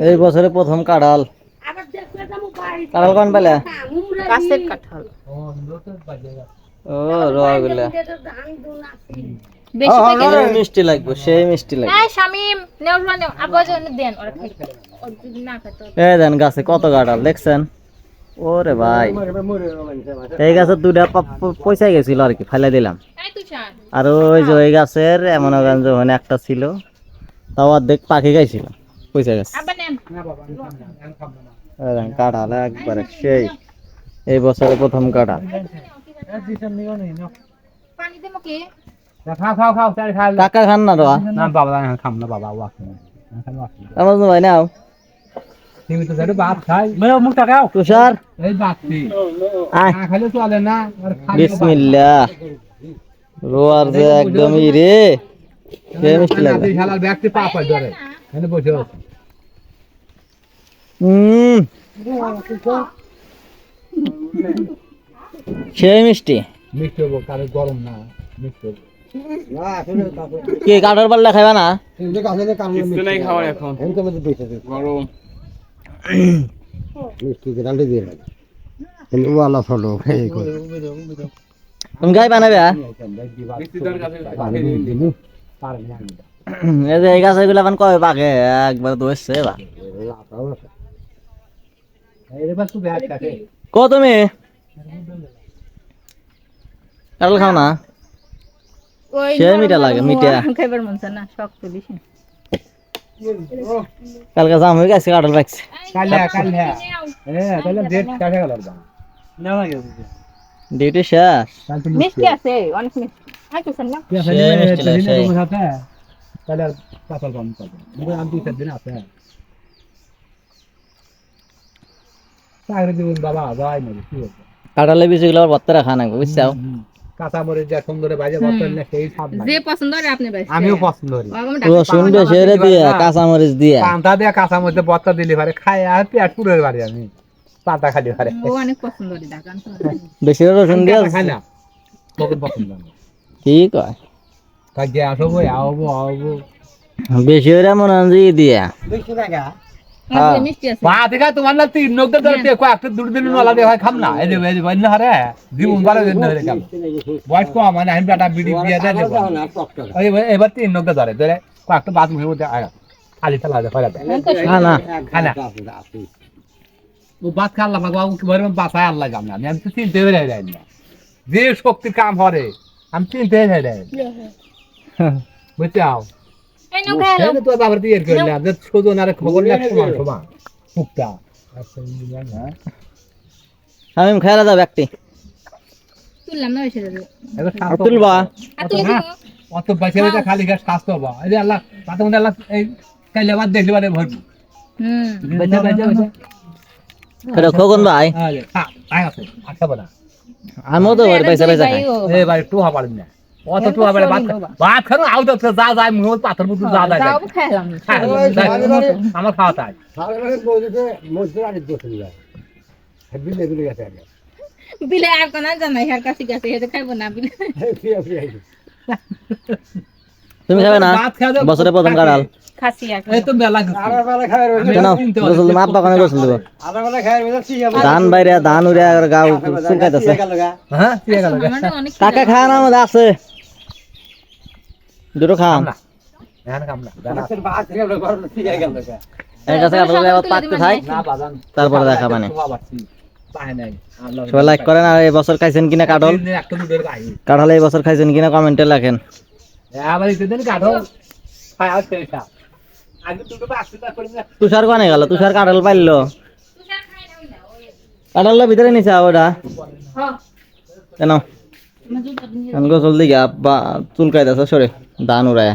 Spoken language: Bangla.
এই বছরে প্রথম কাঁঠাল। কাঁঠাল কোন পেলে? গাছের কাঁঠাল। ও রগুলা বেশি থেকে মিষ্টি লাগবে, সেই মিষ্টি লাগবে। এই শামিম নেও নেও আবার জন্য দেন ওরা খাইতে ওর যদি না খাইতে এই দেন গাছে কত কাঁঠাল দেখছেন? ওরে ভাই, এই গাছের দুইটা পয়সা গেছিল আর কি, ফেলে দিলাম। এই তুই চান আর ওই যে ওই গাছের এমন যখন একটা ছিল, তাও অর্ধেক পাখি গাইছিল, পয়সা গেছে। আবার নেন কাঁঠাল একবারে সেই, এই বছরে প্রথম কাঁঠাল। পানি দেবো কি কাকা খান না তো আমার ভাই নাও তুষার বিসমিল্লাহ রোয়ার যে একদমই রে, সে মিষ্টি লাগবে। সেই মিষ্টি গরম না কি কাঠের পাল্লা খাইবা না? তুমি গাই বানাবে? এই গাছ এগুলো এখন কবে পাকে? একবার ধরছে বা কো তুমি কাঁঠাল খাও না? ওই সে মিঠা লাগে, মিঠা খাইবার মন চায় না, শক্ত বেশি। কালকে জাম হয়ে গেছে, কাঁঠাল পাকছে। ডিউটি শেষ। মিষ্টি আছে অনেক মিষ্টি। আই তো শুনলাম কাঁঠালের বীজগুলো ভর্তা রাখা না, বুঝছো? কাঁচা মরিচ যা সুন্দর বাজে বর্তমান না সেই স্বাদ নাই। যে পছন্দ করে আপনি ভাই আমিও পছন্দ করি। রসুন বেশি করে দিয়ে, কাঁচা মরিচ দিয়ে, পান্তা দিয়ে কাঁচা মরিচ বর্তা দিলে পারে খাই আর পেট পুরো বাড়ি আমি পান্তা খালি পারে। ও অনেক পছন্দ করে দাগান তো বেশি করে রসুন দিয়ে খাই না তোকে পছন্দ না ঠিক হয়। কাজ যে আসবো আবো বেশি করে মনে হয় দিয়া আর মিষ্টি আছে পা দেখা তোমার না তিন নগদ ধরতে কয়েকটা দুটো দিন নলা দিয়ে হয় খাম না এই যে বল না রে জীবন ভালো দিন ধরে খাম বয়স কম মানে আমি বেটা বিড়ি দিয়ে দেব এই এবার তিন নগদ ধরে কয়েকটা বাদ মুখে মধ্যে খালি ফেলা যায় ফেলা খানা খানা ও বাদ খাল্লা বাবু কি বলে বাসায় আল্লাহ জানে আমি তো চিনতে পেরে যাই না যে শক্তির কাম হরে আমি চিনতে পেরে যাই বুঝছো এই নাও খাও তো বাবার দিয়ে কইলাম যে সুজন আর খবর না সমান সমান মুক্তা আমি খেলা যাবে একটি তুললাম না এসে যাবে তুলবা আর তুই দিও অত বাঁচে বাঁচে খালি গাছ স্বাস্থ্য হবা এই যে আল্লাহ পাতা মধ্যে আল্লাহ এই কাইলে বাদ দেখলে বাদে ভরবি বাঁচে বাঁচে বাঁচে এটা খোকন ভাই আয় আছে আচ্ছা বলা আমিও তো পয়সা পয়সা খাই। এই ভাই টু হবার না অত টু হবার ভাত খানো আউ তো যা যায় মুহ পাথর মুখ যা যায় যাও খাইলাম আমার খাওয়া তাই বিলে আর কোন জানাই হার কাছে গেছে হেতে খাইবো না বিলে তুমি খাবে না? বছরে প্রথম কাঁঠাল খাসি আর এই তো মেলা গোসল দেবো, আব্বা কানে গোসল দেবো। ধান বাইরে ধান উড়ে গাও চুলকাইতেছে। হ্যাঁ ঠিক গেল অনেক কাকা খাওয়া না মধ্যে আছে দুটো খাম এখন কাম না এক কাছে পাকতে থাই, তারপরে দেখা মানে সবাই লাইক করেন। আর এই বছর খাইছেন কিনা কাঁঠাল, কাঁঠাল এই বছর খাইছেন কিনা কমেন্টে লেখেন। তুষার কানে গেল, তুষার কাঁঠাল পাইলো, কাঁঠালটা ভিতরে নিছে ওটা কেন গোসল দিকে চুলকাইতেছে সরে ধান উড়ায়।